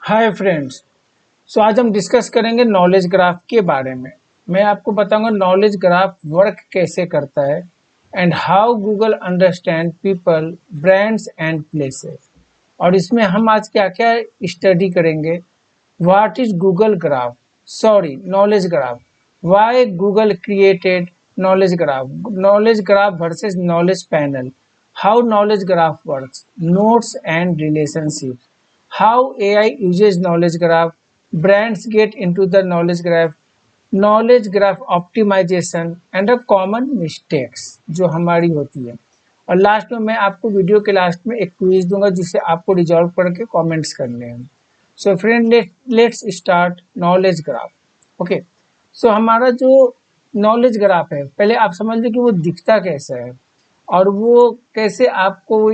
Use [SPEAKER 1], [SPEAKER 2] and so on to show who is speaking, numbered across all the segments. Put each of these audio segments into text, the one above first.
[SPEAKER 1] Hi friends. सो आज हम discuss करेंगे नॉलेज ग्राफ के बारे में। मैं आपको बताऊंगा नॉलेज ग्राफ वर्क कैसे करता है and how Google understand people, brands and places. और इसमें हम आज क्या क्या स्टडी करेंगे। What is Google graph, sorry knowledge graph, why Google created knowledge graph versus knowledge panel, how knowledge graph works, notes and relationship, how AI uses knowledge graph, brands get into the knowledge graph optimization and a common mistakes जो हमारी होती है। और last में मैं आपको video के last में एक क्विज दूंगा जिसे आपको रिजॉल्व करके कमेंट्स करने हैं। So friend let's start knowledge graph. Okay, so हमारा जो नॉलेज ग्राफ है पहले आप समझ लीजिए कि वो दिखता कैसा है और वो कैसे आपको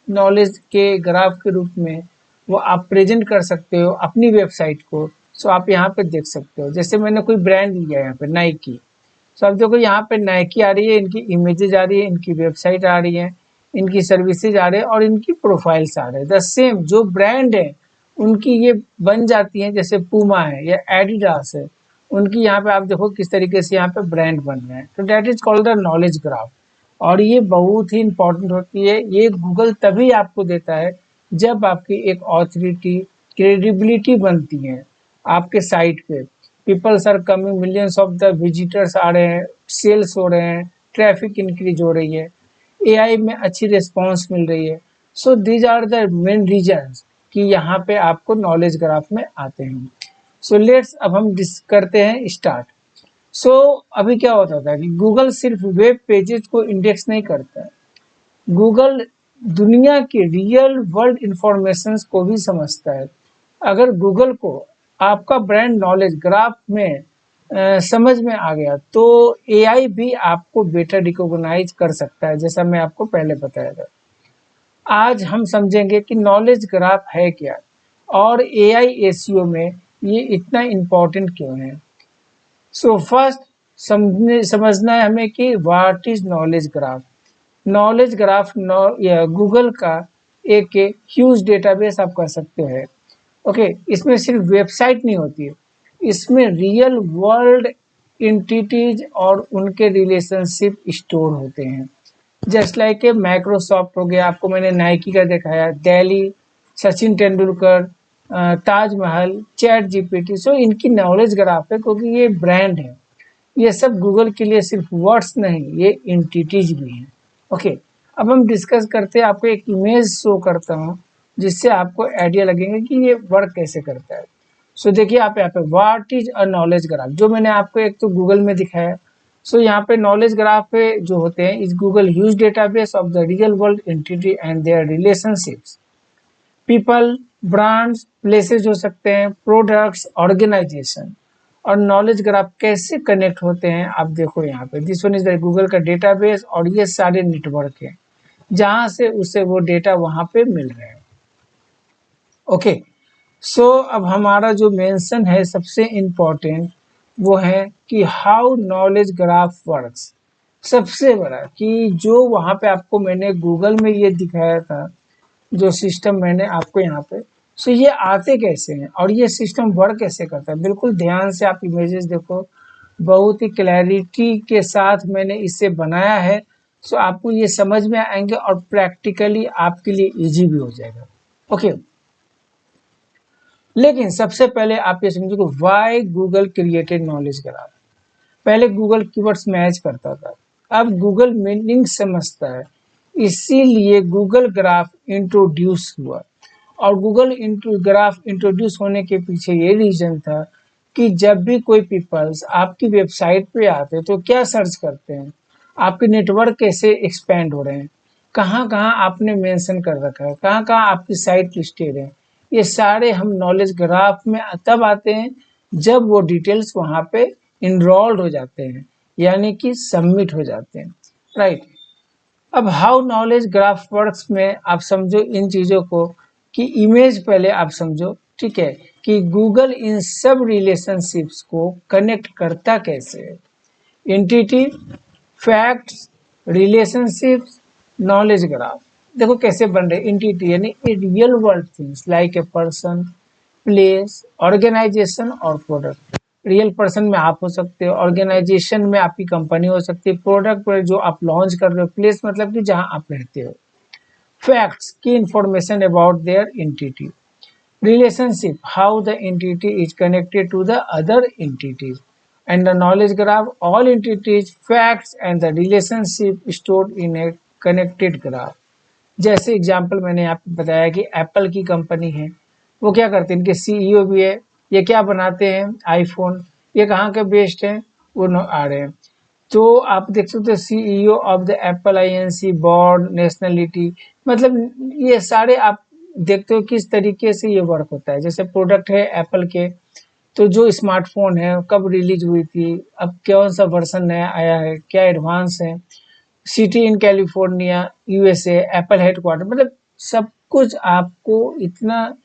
[SPEAKER 1] नॉलेज के ग्राफ के रूप में वो आप प्रेजेंट कर सकते हो अपनी वेबसाइट को। सो आप यहाँ पे देख सकते हो, जैसे मैंने कोई ब्रांड लिया है यहाँ पे नाइकी। सो अब देखो यहाँ पे नाइकी आ रही है, इनकी इमेजेस आ रही है, इनकी वेबसाइट आ रही है, इनकी सर्विसेज आ रहे हैं और इनकी प्रोफाइल्स आ रहे हैं। द सेम जो ब्रांड है उनकी ये बन जाती है, जैसे पूमा है या एडिडास है, उनकी यहाँ पे आप देखो किस तरीके से यहाँ पे ब्रांड बन रहे हैं। तो that is called the knowledge graph. और ये बहुत ही इंपॉर्टेंट होती है। ये गूगल तभी आपको देता है जब आपकी एक ऑथोरिटी, क्रेडिबिलिटी बनती है आपके साइट पे। Peoples are coming, millions of the visitors आ रहे हैं, सेल्स हो रहे हैं, ट्रैफिक इंक्रीज हो रही है, एआई में अच्छी रिस्पॉन्स मिल रही है। So these are the main reasons कि यहाँ पे आपको नॉलेज ग्राफ में आते हैं। सो लेट्स अब हम करते हैं स्टार्ट। सो अभी क्या होता था कि गूगल सिर्फ वेब पेजेस को इंडेक्स नहीं करता है, गूगल दुनिया के रियल वर्ल्ड इंफॉर्मेशन को भी समझता है। अगर गूगल को आपका ब्रांड नॉलेज ग्राफ में समझ में आ गया तो एआई भी आपको बेटर रिकॉग्नाइज कर सकता है, जैसा मैं आपको पहले बताया था। आज हम समझेंगे कि नॉलेज ग्राफ है क्या और एआई एसईओ में ये इतना इम्पोर्टेंट क्यों है। सो फर्स्ट समझना है हमें कि what is knowledge graph. Knowledge graph Google का एक ह्यूज डेटाबेस आप कह सकते हैं। ओके, इसमें सिर्फ वेबसाइट नहीं होती है, इसमें रियल वर्ल्ड एंटिटीज और उनके रिलेशनशिप स्टोर होते हैं। जस्ट लाइक ए माइक्रोसॉफ्ट हो गया, आपको मैंने नाइकी का दिखाया, दिल्ली, सचिन तेंदुलकर, ताजमहल, चैट जीपीटी। सो इनकी नॉलेज ग्राफ है क्योंकि ये ब्रांड है। ये सब गूगल के लिए सिर्फ वर्ड्स नहीं, ये एंटिटीज भी हैं। ओके, अब हम डिस्कस करते हैं। आपको एक इमेज शो करता हूँ जिससे आपको आइडिया लगेगा कि ये वर्क कैसे करता है। सो देखिए आप यहाँ पे what is a knowledge graph, जो मैंने आपको एक तो गूगल में दिखाया। सो यहाँ पे नॉलेज ग्राफ पे जो होते हैं is Google huge database of the real world entity and there relationships, people, brands, places हो सकते हैं, प्रोडक्ट्स, ऑर्गेनाइजेशन। और नॉलेज ग्राफ कैसे कनेक्ट होते हैं आप देखो यहाँ पे, this one is the Google का डेटाबेस और ये सारे नेटवर्क हैं जहां से उसे वो डेटा वहां पे मिल रहे हैं। ओके, सो अब हमारा जो मेंशन है सबसे इम्पोर्टेंट वो है कि हाउ नॉलेज ग्राफ वर्क्स। सबसे बड़ा कि जो वहां पे आपको मैंने गूगल में ये दिखाया था, जो सिस्टम मैंने आपको यहाँ पे, सो ये आते कैसे हैं और ये सिस्टम वर्क कैसे करता है। बिल्कुल ध्यान से आप इमेजेस देखो, बहुत ही क्लैरिटी के साथ मैंने इसे बनाया है। सो आपको ये समझ में आएंगे और प्रैक्टिकली आपके लिए इजी भी हो जाएगा। ओके, लेकिन सबसे पहले आप ये समझो कि why Google created knowledge graph. पहले गूगल कीवर्ड्स मैच करता था, अब गूगल मीनिंग समझता है, इसीलिए गूगल ग्राफ इंट्रोड्यूस हुआ। और गूगल ग्राफ इंट्रोड्यूस होने के पीछे ये रीजन था कि जब भी कोई पीपल्स आपकी वेबसाइट पे आते हैं तो क्या सर्च करते हैं, आपके नेटवर्क कैसे एक्सपेंड हो रहे हैं, कहाँ कहाँ आपने मेंशन कर रखा है, कहाँ कहाँ आपकी साइट लिस्टेड है। ये सारे हम नॉलेज ग्राफ में तब आते हैं जब वो डिटेल्स वहाँ पे इनरोल्ड हो जाते हैं, यानी कि सबमिट हो जाते हैं। राइट, अब हाउ नॉलेज ग्राफ वर्क्स में आप समझो इन चीज़ों को कि इमेज पहले आप समझो, ठीक है, कि गूगल इन सब रिलेशनशिप्स को कनेक्ट करता कैसे है। Entity, facts, relationships, knowledge graph देखो कैसे बन रहे। एंटिटी यानी real world things like a person, place, organisation और प्रोडक्ट। रियल पर्सन में आप हो सकते हो, ऑर्गेनाइजेशन में आपकी कंपनी हो सकती है, प्रोडक्ट पर जो आप लॉन्च कर रहे हो, प्लेस मतलब कि जहां आप रहते हो। फैक्ट्स, की information about their entity. Relationship, how the entity is connected to the other entities. And the knowledge graph, all entities, facts and the relationship stored in a connected graph. जैसे example मैंने आपको बताया कि Apple की company है, वो क्या करते हैं, इनके सीईओ भी है, ये क्या बनाते हैं, आईफोन। ये कहाँ के बेस्ड हैं, वो आ रहे हैं। तो आप देख सकते हो CEO of the Apple INC, board, nationality, मतलब ये सारे आप देखते हो किस तरीके से ये वर्क होता है। जैसे प्रोडक्ट है एप्पल के, तो जो स्मार्टफोन है कब रिलीज हुई थी, अब कौन सा वर्जन नया आया है, क्या एडवांस है, city in California USA, Apple headquarter, मतलब सब कुछ आपको इतना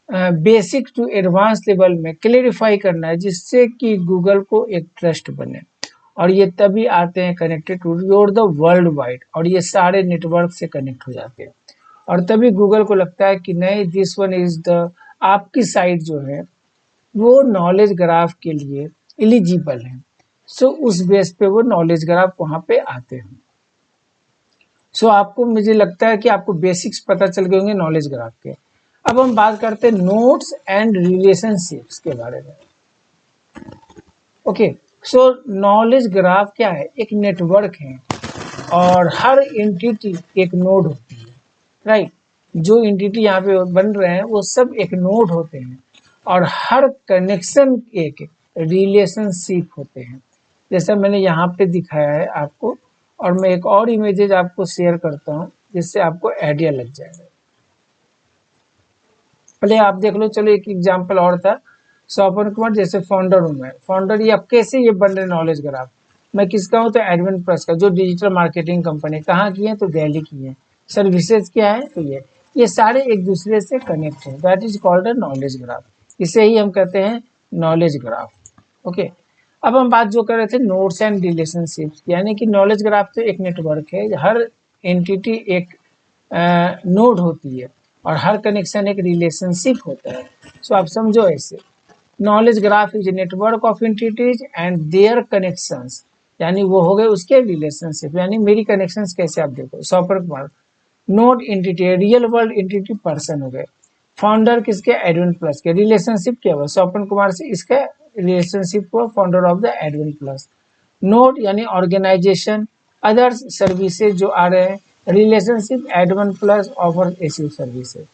[SPEAKER 1] बेसिक टू एडवांस लेवल में क्लेरिफाई करना है जिससे कि गूगल को एक ट्रस्ट बने। और ये तभी आते हैं connected to your the world wide, और ये सारे नेटवर्क से कनेक्ट हो जाते हैं। और तभी गूगल को लगता है कि नहीं, दिस वन इज द, आपकी साइट जो है वो नॉलेज ग्राफ के लिए एलिजिबल है। सो उस बेस पे वो नॉलेज ग्राफ वहां पे आते हैं। सो आपको, मुझे लगता है कि आपको बेसिक्स पता चल गए होंगे नॉलेज ग्राफ के। अब हम बात करते हैं नोड्स एंड रिलेशनशिप्स के बारे में। ओके, सो नॉलेज ग्राफ क्या है, एक नेटवर्क है और हर एंटिटी एक नोड होती है, राइट। जो एंटिटी यहाँ पे बन रहे हैं वो सब एक नोड होते हैं और हर कनेक्शन एक रिलेशनशिप होते हैं, जैसा मैंने यहाँ पे दिखाया है आपको। और मैं एक और इमेजेज आपको शेयर करता हूँ जिससे आपको आइडिया लग जाएगा। पहले आप देख लो, चलो एक एग्जांपल और था, स्वपन कुमार जैसे फाउंडर हूँ मैं, फाउंडर, ये अब कैसे ये बन रहे नॉलेज ग्राफ। मैं किसका हूँ, तो एडवेंट प्लस का, जो डिजिटल मार्केटिंग कंपनी, कहाँ की है, तो दिल्ली की है। सर्विसेज क्या है, तो ये सारे एक दूसरे से कनेक्ट है, that is called a knowledge graph. इसे ही हम कहते हैं नॉलेज ग्राफ। ओके, अब हम बात जो कर रहे थे नोड्स एंड रिलेशनशिप्स, यानी कि नॉलेज ग्राफ तो एक नेटवर्क है, हर एंटिटी एक नोड होती है और हर कनेक्शन एक रिलेशनशिप होता है। सो आप समझो ऐसे, knowledge graph is a network of entities and their connections, यानी वो हो गए उसके रिलेशनशिप, यानी मेरी कनेक्शंस कैसे, आप देखो sopper Kumar node entity, real world entity person हो गए, फाउंडर किसके, एडविन प्लस के, रिलेशनशिप क्या हुआ, स्वपन कुमार से, इसका रिलेशनशिप हुआ founder of the Edwin plus. Node यानी ऑर्गेनाइजेशन, अदर्स सर्विसेज जो आ रहे हैं, relationship Edwin plus offer SU services.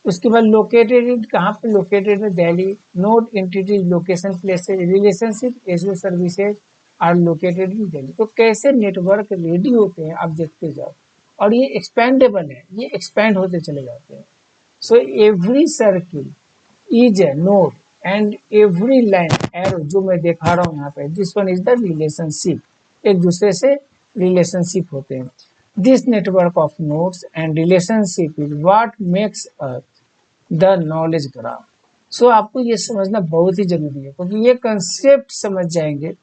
[SPEAKER 1] उसके बाद लोकेटेड, कहाँ पे लोकेटेड है, Delhi. Node entity location places, relationship SU services are located in Delhi. तो कैसे नेटवर्क रेडी होते हैं आप देखते जाओ, और ये एक्सपेंडेबल है, ये एक्सपेंड होते चले जाते हैं। So every circle is a node and every line arrow जो मैं दिखा रहा हूँ यहाँ पे, this one is the relationship, एक दूसरे से रिलेशनशिप होते हैं। This network of nodes and relationship is what makes us the knowledge graph. So आपको ये समझना बहुत ही जरूरी है, क्योंकि ये कंसेप्ट समझ जाएंगे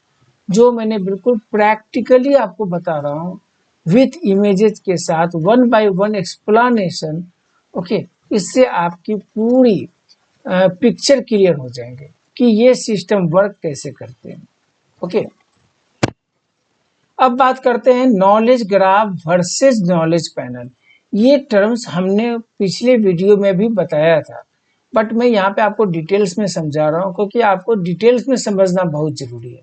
[SPEAKER 1] जो मैंने बिल्कुल प्रैक्टिकली आपको बता रहा हूँ विथ इमेजेस के साथ, one by one explanation. Okay, इससे आपकी पूरी पिक्चर क्लियर हो जाएंगे कि ये सिस्टम वर्क कैसे करते हैं। ओके, अब बात करते हैं knowledge graph versus knowledge panel. ये टर्म्स हमने पिछले वीडियो में भी बताया था, बट मैं यहाँ पे आपको डिटेल्स में समझा रहा हूँ क्योंकि आपको डिटेल्स में समझना बहुत जरूरी है।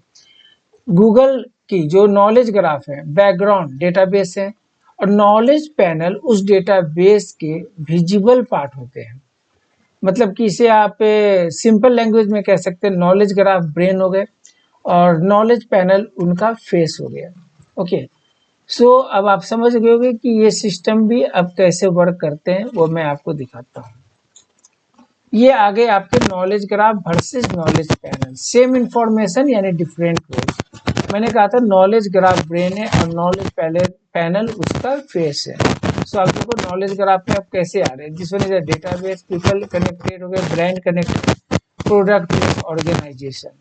[SPEAKER 1] गूगल की जो नॉलेज ग्राफ है बैकग्राउंड डेटाबेस है, और नॉलेज पैनल उस डेटाबेस के विजिबल पार्ट होते हैं। मतलब कि इसे आप सिंपल लैंग्वेज में कह सकते हैं, नॉलेज ग्राफ ब्रेन हो गए और नॉलेज पैनल उनका फेस हो गया। ओके, सो अब आप समझ गए होंगे कि ये सिस्टम भी अब कैसे वर्क करते हैं, वो मैं आपको दिखाता हूँ। ये आगे आपके knowledge graph versus knowledge panel, same information यानी डिफरेंट रोल्स। मैंने कहा था नॉलेज ग्राफ ब्रेन है और नॉलेज पैनल उसका फेस है। सो आप देखो नॉलेज ग्राफ में अब कैसे आ रहे हैं, जिस one is database, people connected हो गए, brand connected, product, organisation.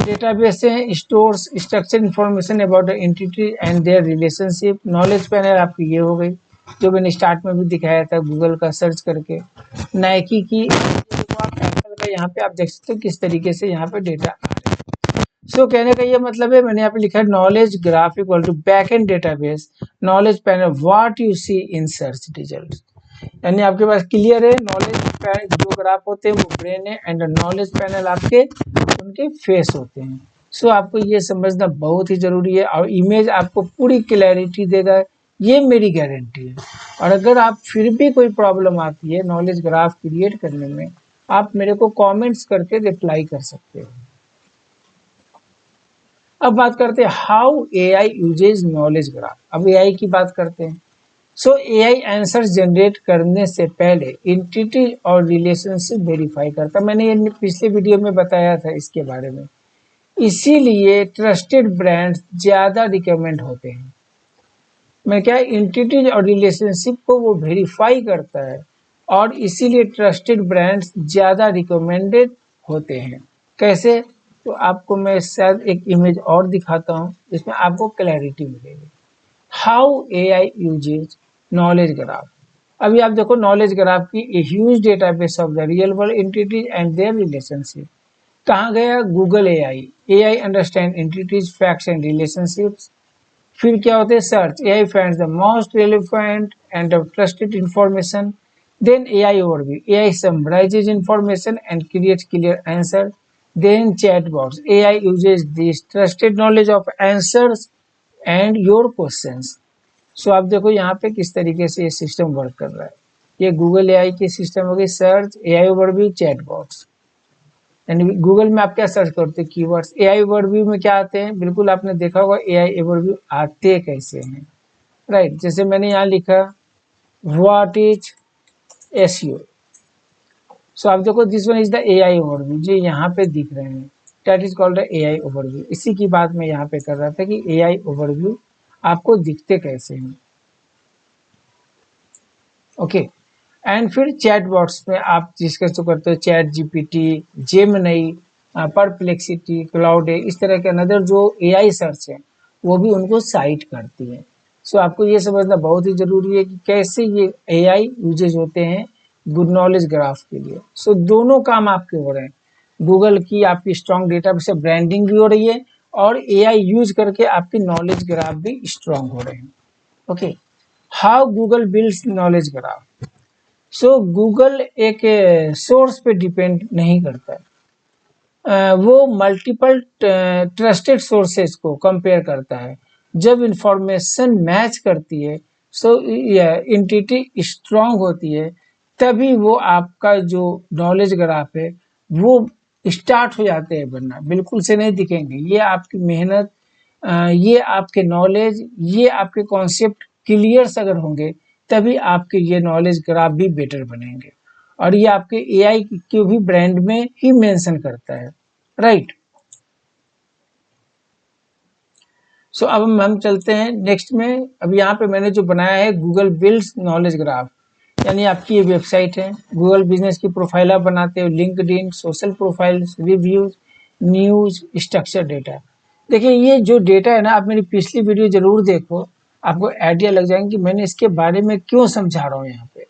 [SPEAKER 1] Database है stores structure information about the entity and their relationship. Knowledge panel आपकी ये हो गई जो मैंने स्टार्ट में भी दिखाया था गूगल का सर्च करके। नाइकी की, आप एप्पल का यहाँ पे आप देख सकते हो किस तरीके से यहाँ पे डेटा आ रहा है। सो कहने का ये मतलब है, मैंने यहाँ पे लिखा है knowledge graph equal to back end database knowledge panel what you see in search result. यानी आपके पास क्लियर है, नॉलेज पैनल जो ग्राफ होते हैं वो ब्रेन है एंड नॉलेज पैनल आपके उनके फेस होते हैं। सो आपको ये समझना बहुत ही जरूरी है और इमेज आपको पूरी क्लैरिटी देगा, ये मेरी गारंटी है। और अगर आप फिर भी कोई प्रॉब्लम आती है नॉलेज ग्राफ क्रिएट करने में, आप मेरे को कमेंट्स करके रिप्लाई कर सकते हो। अब बात करते हैं how AI uses knowledge graph. अब एआई की बात करते हैं। सो एआई आंसर जनरेट करने से पहले एंटिटी और रिलेशनशिप वेरीफाई करता। मैंने ये पिछले वीडियो में बताया था इसके बारे में। इसीलिए ट्रस्टेड ब्रांड्स ज्यादा रिकमेंड होते हैं। मैं क्या, एंटिटी और रिलेशनशिप को वो वेरीफाई करता है और इसीलिए ट्रस्टेड ब्रांड्स ज्यादा रिकमेंडेड होते हैं। कैसे? तो आपको मैं शायद एक इमेज और दिखाता हूँ जिसमें आपको क्लैरिटी मिलेगी। How AI uses knowledge graph. अभी आप देखो नॉलेज ग्राफ की a huge database of the real world entities and their relationship. कहाँ गया? Google AI. AI understand entities, facts and relationships. फिर क्या होते हैं? Search. AI finds the most relevant and trusted information. Then AI overview. AI summarises information and creates clear answer. Then chatbots. AI uses this trusted knowledge of answers and your questions. सो आप देखो यहाँ पे किस तरीके से ये system work कर रहा है। ये गूगल एआई की सिस्टम हो गई। Search, AI overview, chatbots. यानी गूगल में आप क्या सर्च करते हैं? कीवर्ड्स। एआई ओवरव्यू में क्या आते हैं? बिल्कुल आपने देखा होगा एआई ओवरव्यू आते कैसे हैं, राइट। जैसे मैंने यहाँ लिखा व्हाट इज एसईओ। सो आप देखो this one is the AI overview, जो यहाँ पे दिख रहे हैं, that is called the AI overview. इसी की बात मैं यहाँ पे कर रहा था कि एआई ओवरव्यू आपको दिखते कैसे हैं। ओके एंड फिर चैट बॉट्स में आप डिस्कस तो करते हो chat GPT, Gemini, perplexity, cloud, इस तरह के अनदर जो एआई सर्च है वो भी उनको साइट करती है। सो आपको ये समझना बहुत ही जरूरी है कि कैसे ये एआई यूजेज होते हैं गुड नॉलेज ग्राफ के लिए। सो दोनों काम आपके हो रहे हैं। गूगल की आपकी स्ट्रॉन्ग डेटा से ब्रांडिंग भी हो रही है और एआई यूज करके आपकी नॉलेज ग्राफ भी स्ट्रॉन्ग हो रहे हैं। Okay, how Google builds knowledge graph. So Google एक सोर्स पे डिपेंड नहीं करता है, वो मल्टीपल ट्रस्टेड सोर्सेज को कंपेयर करता है। जब इंफॉर्मेशन मैच करती है सो एंटिटी स्ट्रांग होती है, तभी वो आपका जो नॉलेज ग्राफ है वो स्टार्ट हो जाते हैं बनना, बिल्कुल से नहीं दिखेंगे। ये आपकी मेहनत, ये आपके नॉलेज, ये आपके कॉन्सेप्ट क्लियर अगर होंगे तभी आपके ये नॉलेज ग्राफ भी बेटर बनेंगे। और ये आपके एआई के भी ब्रांड में ही मेंशन करता है, राइट। सो अब हम चलते हैं नेक्स्ट में। अब यहाँ पे मैंने जो बनाया है गूगल बिल्ड्स नॉलेज ग्राफ, यानी आपकी ये वेबसाइट है। गूगल बिजनेस की प्रोफाइल आप बनाते हो, LinkedIn, social profiles, reviews, news, structure data. देखिए ये जो डेटा है ना, आप मेरी पिछली वीडियो जरूर देखो, आपको आइडिया लग जाएंगे कि मैंने इसके बारे में क्यों समझा रहा हूँ यहाँ पे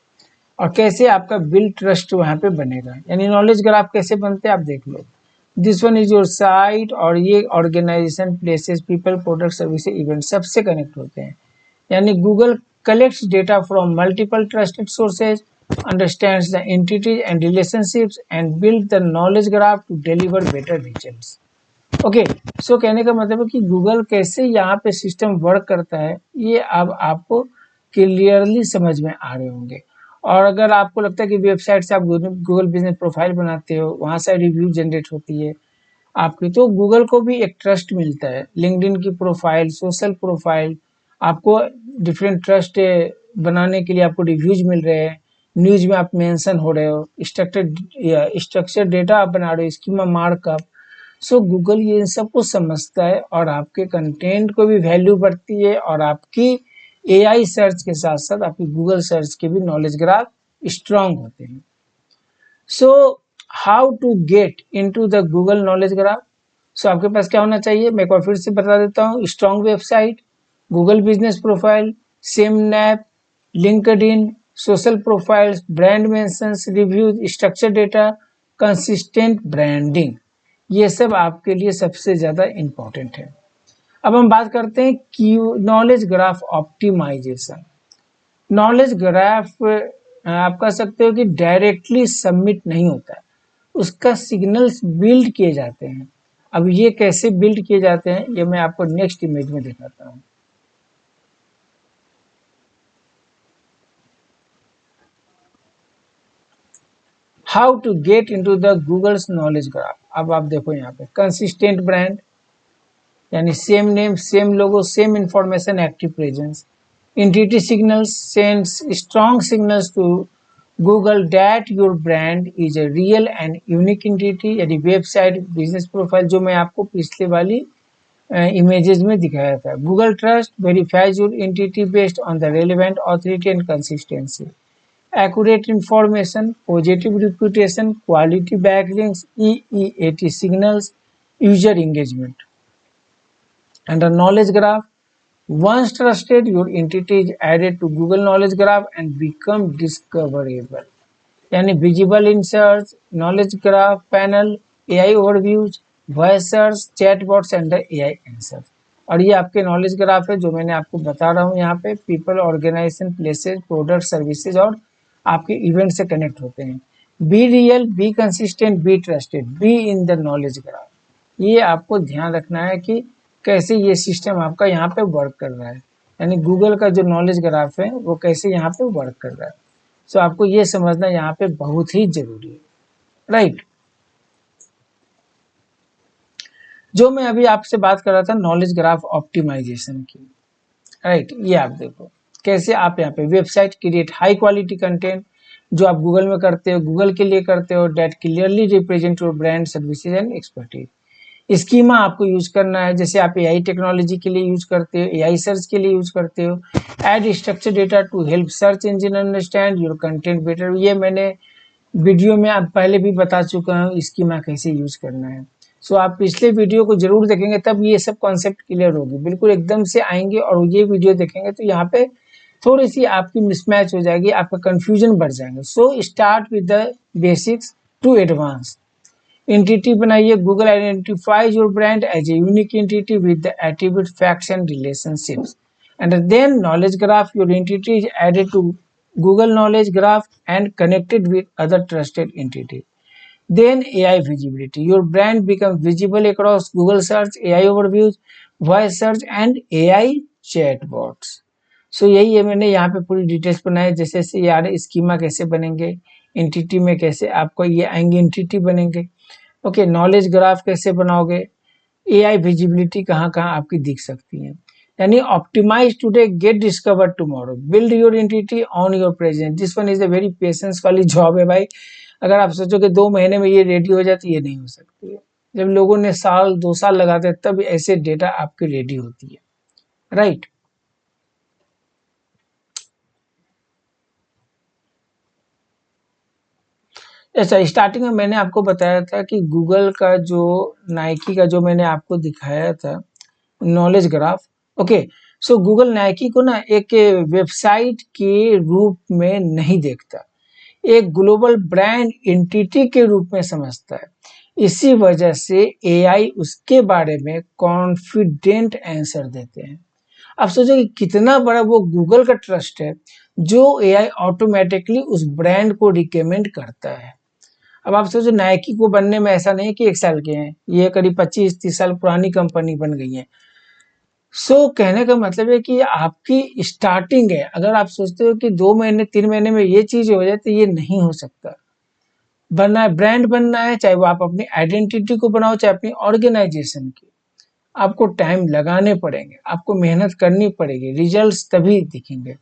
[SPEAKER 1] और कैसे आपका बिल्ड ट्रस्ट वहाँ पे बनेगा। यानी नॉलेज ग्राफ कैसे बनते हैं आप देख लो। This one is your site, और ये organisation, places, people, product, service, event सबसे कनेक्ट होते हैं। यानी Google collects data from multiple trusted sources, understands the entities and relationships, and build the knowledge graph to deliver better results. Okay, so कहने का मतलब है कि गूगल कैसे यहाँ पे सिस्टम वर्क करता है ये अब आपको क्लियरली समझ में आ रहे होंगे। और अगर आपको लगता है कि वेबसाइट से आप गूगल बिजनेस प्रोफाइल बनाते हो, वहाँ से रिव्यू जनरेट होती है आपकी, तो गूगल को भी एक ट्रस्ट मिलता है। लिंक्डइन की प्रोफाइल, सोशल प्रोफाइल, आपको डिफरेंट ट्रस्ट बनाने के लिए आपको रिव्यूज मिल रहे हैं, न्यूज में आप मेंशन हो रहे हो, स्ट्रक्चर डेटा आप बना रहे हो, स्कीमा मार्कअप। सो गूगल ये इन सब को समझता है और आपके कंटेंट को भी वैल्यू बढ़ती है और आपकी एआई सर्च के साथ साथ आपकी गूगल सर्च के भी नॉलेज ग्राफ स्ट्रांग होते हैं। So how to get into the Google knowledge graph. So आपके पास क्या होना चाहिए, मैं एक बार फिर से बता देता हूँ। Strong website, Google business profile, same nap, LinkedIn, social profiles, brand mentions, reviews, structure data, consistent branding, ये सब आपके लिए सबसे ज़्यादा इम्पोर्टेंट है। अब हम बात करते हैं कि knowledge graph optimisation. Knowledge graph आप कह सकते हो कि डायरेक्टली सबमिट नहीं होता है, उसका सिग्नल्स बिल्ड किए जाते हैं। अब ये कैसे बिल्ड किए जाते हैं ये मैं आपको नेक्स्ट इमेज में दिखाता हूँ। How to get into the Google's knowledge graph. अब आप देखो यहाँ पे कंसिस्टेंट ब्रांड यानी same name, same logo, same information, active presence. Entity signals sends strong signals to Google that your brand is a real and unique entity, यानी website, business profile, जो मैं आपको पिछले वाली इमेजेस में दिखाया था। Google trust verifies your entity based on the relevant authority and consistency. Accurate information, positive reputation, quality backlinks, EEAT signals, user engagement. Under knowledge graph, once trusted, your entity is added to Google Knowledge Graph and become discoverable. यानी visible in search, knowledge graph panel, AI overviews, voice search, chatbots and the AI answers. और ये आपके knowledge graph है जो मैंने आपको बता रहा हूँ यहाँ पे people, organisation, places, product, services और आपके इवेंट से कनेक्ट होते हैं। Be real, be consistent, be trusted, be in the knowledge graph. ये आपको ध्यान रखना है कि कैसे ये सिस्टम आपका यहाँ पे वर्क कर रहा है, यानी गूगल का जो नॉलेज ग्राफ है वो कैसे यहाँ पे वर्क कर रहा है। सो आपको ये समझना यहाँ पे बहुत ही जरूरी है, राइट। जो मैं अभी आपसे बात कर रहा था नॉलेज ग्राफ ऑप्टिमाइजेशन की, राइट, ये आप देखो कैसे आप यहाँ पे website create high quality content जो आप गूगल में करते हो, गूगल के लिए करते हो, that clearly represent your brand, services and expertise. Schema आपको यूज करना है, जैसे आप एआई टेक्नोलॉजी के लिए यूज करते हो, एआई सर्च के लिए यूज करते हो। Add structure data to help search engine understand your content better, ये मैंने वीडियो में आप पहले भी बता चुका हूँ स्कीमा कैसे यूज करना है। सो आप पिछले वीडियो को जरूर देखेंगे तब ये सब कॉन्सेप्ट क्लियर होगी, बिल्कुल एकदम से आएंगे और ये वीडियो देखेंगे तो यहाँ पे थोड़ी सी आपकी मिसमैच हो जाएगी, आपका कंफ्यूजन बढ़ जाएगा। So start with the basics to advance. Entity बनाइए, Google identifies your brand as a unique entity with the attribute, facts and relationships. And then knowledge graph, your entity is added to Google Knowledge Graph and connected with other trusted entity. Then AI visibility, your brand becomes visible across Google search, AI overviews, voice search and AI chatbots. सो यही है, मैंने यहाँ पे पूरी details बनाई, जैसे यार schema कैसे बनेंगे, एंटिटी में कैसे आपको ये आएंगे, एंटिटी बनेंगे, ओके, नॉलेज ग्राफ कैसे बनाओगे, एआई विजिबिलिटी कहाँ कहाँ आपकी दिख सकती है। यानी optimise today get discover tomorrow, build your entity on your present. This one is a very patience वाली जॉब है भाई। अगर आप सोचो कि 2 महीने में ये रेडी हो जाती, ये नहीं हो सकती है। जब लोगों ने साल 2 साल लगाते हैं तब ऐसे डेटा आपकी रेडी होती है, राइट। ऐसा स्टार्टिंग में मैंने आपको बताया था कि गूगल का जो नाइकी का जो मैंने आपको दिखाया था नॉलेज ग्राफ, ओके। सो गूगल नाइकी को ना एक वेबसाइट के रूप में नहीं देखता, एक ग्लोबल ब्रांड एंटिटी के रूप में समझता है। इसी वजह से एआई उसके बारे में कॉन्फिडेंट आंसर देते हैं। आप सोचो कि कितना बड़ा वो गूगल का ट्रस्ट है जो एआई ऑटोमेटिकली उस ब्रांड को रिकमेंड करता है। अब आप सोचो नाइकी को बनने में ऐसा नहीं कि 1 साल के हैं, ये करीब 25-30 साल पुरानी कंपनी बन गई है। सो कहने का मतलब है कि आपकी स्टार्टिंग है, अगर आप सोचते हो कि 2 महीने 3 महीने में ये चीज हो जाए तो ये नहीं हो सकता। बनना है, ब्रांड बनना है, चाहे वो आप अपनी आइडेंटिटी को बनाओ चाहे अपनी ऑर्गेनाइजेशन की, आपको टाइम लगाने पड़ेंगे, आपको मेहनत करनी पड़ेगी, रिजल्ट्स तभी दिखेंगे।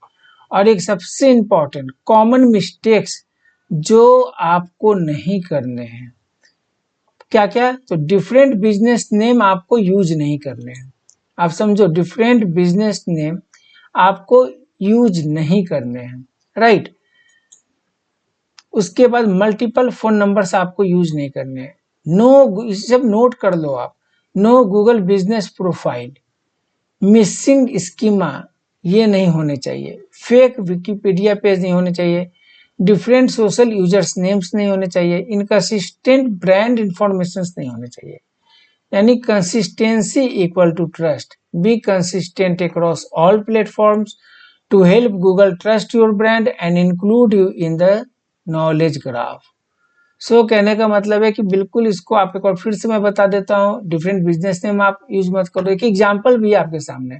[SPEAKER 1] और एक सबसे इम्पोर्टेंट कॉमन मिस्टेक्स जो आपको नहीं करने हैं, क्या क्या, तो डिफरेंट बिजनेस नेम आपको यूज नहीं करने हैं। आप समझो, डिफरेंट बिजनेस नेम आपको यूज नहीं करने हैं, राइट। उसके बाद मल्टीपल फोन नंबर्स आपको यूज नहीं करने हैं। नो, सब नोट कर लो आप। No Google business profile, missing schema ये नहीं होने चाहिए, फेक विकिपीडिया पेज नहीं होने चाहिए, डिफरेंट सोशल यूजर्स नेम्स नहीं होने चाहिए, इनकंसिस्टेंट ब्रांड इंफॉर्मेशन नहीं होने चाहिए। यानी consistency equal to trust, be consistent across all platforms to help Google trust your brand and include you in the knowledge graph. So कहने का मतलब है कि बिल्कुल इसको आप एक बार फिर से मैं बता देता हूँ, डिफरेंट बिजनेस नेम आप यूज मत करो। एक एग्जाम्पल भी है आपके सामने,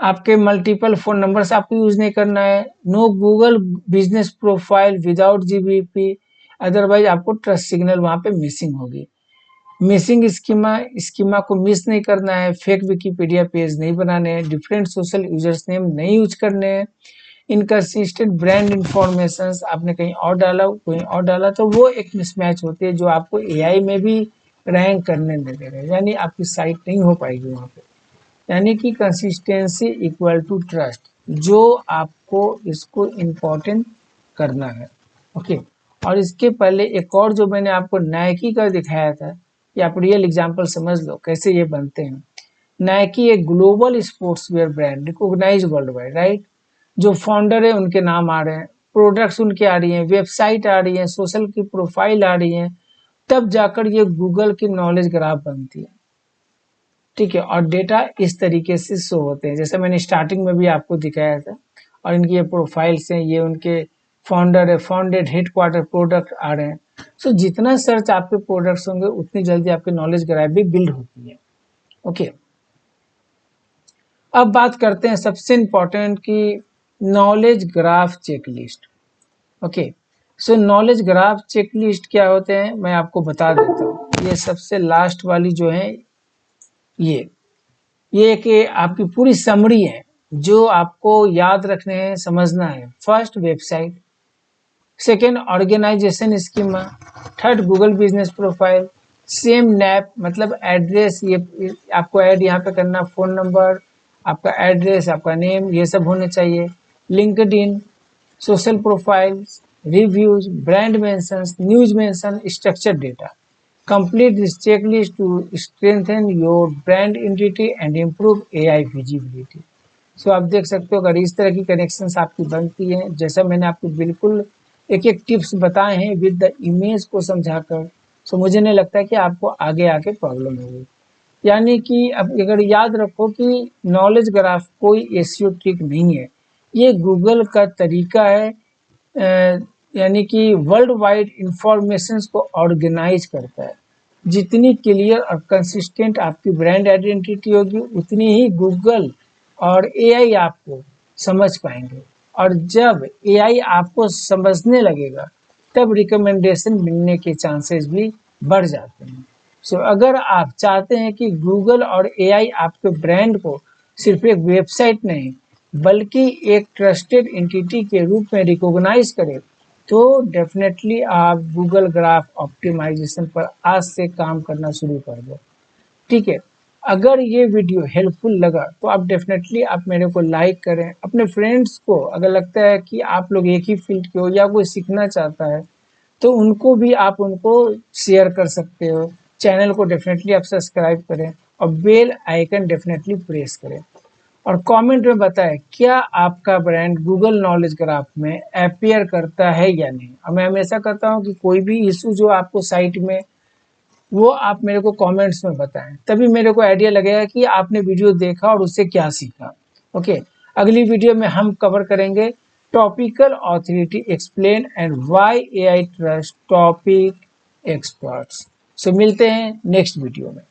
[SPEAKER 1] आपके मल्टीपल फोन नंबर्स आपको यूज नहीं करना है। No Google business profile without GBP, otherwise आपको ट्रस्ट सिग्नल वहां पे मिसिंग होगी। मिसिंग स्कीमा, स्कीमा को मिस नहीं करना है। फेक विकिपीडिया पेज नहीं बनाने हैं। डिफरेंट सोशल यूजर्स नेम नहीं यूज करने हैं। इनकंसिस्टेंट ब्रांड इंफॉर्मेशन आपने कहीं और डाला कहीं और डाला, तो वो एक मिसमैच होती है जो आपको एआई में भी रैंक करने नहीं दे रहे, यानी आपकी साइट नहीं हो पाएगी वहां पे। यानी कि कंसिस्टेंसी इक्वल टू ट्रस्ट, जो आपको इसको इम्पोर्टेंट करना है। ओके, और इसके पहले एक और जो मैंने आपको नाइकी का दिखाया था, ये आप रियल एग्जांपल समझ लो कैसे ये बनते हैं। नाइकी एक global sportswear brand, recognise world wide, right. जो फाउंडर है उनके नाम आ रहे हैं, प्रोडक्ट्स उनके आ रही हैं, वेबसाइट आ रही है, सोशल की प्रोफाइल आ रही है, तब जाकर ये गूगल की नॉलेज ग्राफ बनती है। ठीक है, और डेटा इस तरीके से शो होते हैं जैसे मैंने स्टार्टिंग में भी आपको दिखाया था। और इनकी ये प्रोफाइल्स हैं, ये उनके फाउंडर है, फाउंडेड हेडक्वार्टर प्रोडक्ट आ रहे हैं। सो जितना सर्च आपके प्रोडक्ट्स होंगे उतनी जल्दी आपकी नॉलेज ग्राफ भी बिल्ड होती है। ओके, अब बात करते हैं सबसे इंपॉर्टेंट की नॉलेज ग्राफ चेकलिस्ट। ओके, सो नॉलेज ग्राफ चेकलिस्ट क्या होते हैं मैं आपको बता देता हूँ। ये सबसे लास्ट वाली जो है, ये एक आपकी पूरी समरी है जो आपको याद रखने हैं, समझना है। First website, second organisation schema, third Google business profile, same NAP मतलब एड्रेस, ये आपको ऐड यहाँ पे करना, फोन नंबर, आपका एड्रेस, आपका नेम, ये सब होने चाहिए। LinkedIn, social profiles, reviews, brand mentions, news mention, structured data. Complete this checklist to strengthen your brand identity and improve AI visibility. सो आप देख सकते हो अगर इस तरह की कनेक्शंस आपकी बनती हैं, जैसा मैंने आपको बिल्कुल एक एक टिप्स बताए हैं विद द इमेज को समझाकर, सो मुझे नहीं लगता कि आपको आगे आके प्रॉब्लम होगी। यानी कि अब अगर याद रखो कि नॉलेज ग्राफ कोई एसईओ ट्रिक नहीं है, ये गूगल का तरीका है, यानी कि वर्ल्ड वाइड इंफॉर्मेशन को ऑर्गेनाइज करता है। जितनी क्लियर और कंसिस्टेंट आपकी ब्रांड आइडेंटिटी होगी उतनी ही गूगल और एआई आपको समझ पाएंगे, और जब एआई आपको समझने लगेगा तब रिकमेंडेशन मिलने के चांसेस भी बढ़ जाते हैं। सो अगर आप चाहते हैं कि गूगल और एआई आपके ब्रांड को सिर्फ एक वेबसाइट नहीं बल्कि एक ट्रस्टेड एंटिटी के रूप में रिकॉग्नाइज करें, तो डेफिनेटली आप गूगल ग्राफ ऑप्टिमाइजेशन पर आज से काम करना शुरू कर दो। ठीक है, अगर ये वीडियो हेल्पफुल लगा तो आप डेफिनेटली आप मेरे को लाइक करें। अपने फ्रेंड्स को अगर लगता है कि आप लोग एक ही फील्ड के हो या कोई सीखना चाहता है तो उनको भी आप उनको शेयर कर सकते हो। चैनल को डेफिनेटली आप सब्सक्राइब करें और बेल आइकन डेफिनेटली प्रेस करें, और कमेंट में बताएं क्या आपका ब्रांड गूगल नॉलेज ग्राफ में अपीयर करता है या नहीं। और मैं हमेशा कहता हूं कि कोई भी इशू जो आपको साइट में, वो आप मेरे को कमेंट्स में बताएं, तभी मेरे को आइडिया लगेगा कि आपने वीडियो देखा और उससे क्या सीखा। ओके, अगली वीडियो में हम कवर करेंगे topical authority explain and why AI trust topic experts. So मिलते हैं नेक्स्ट वीडियो में।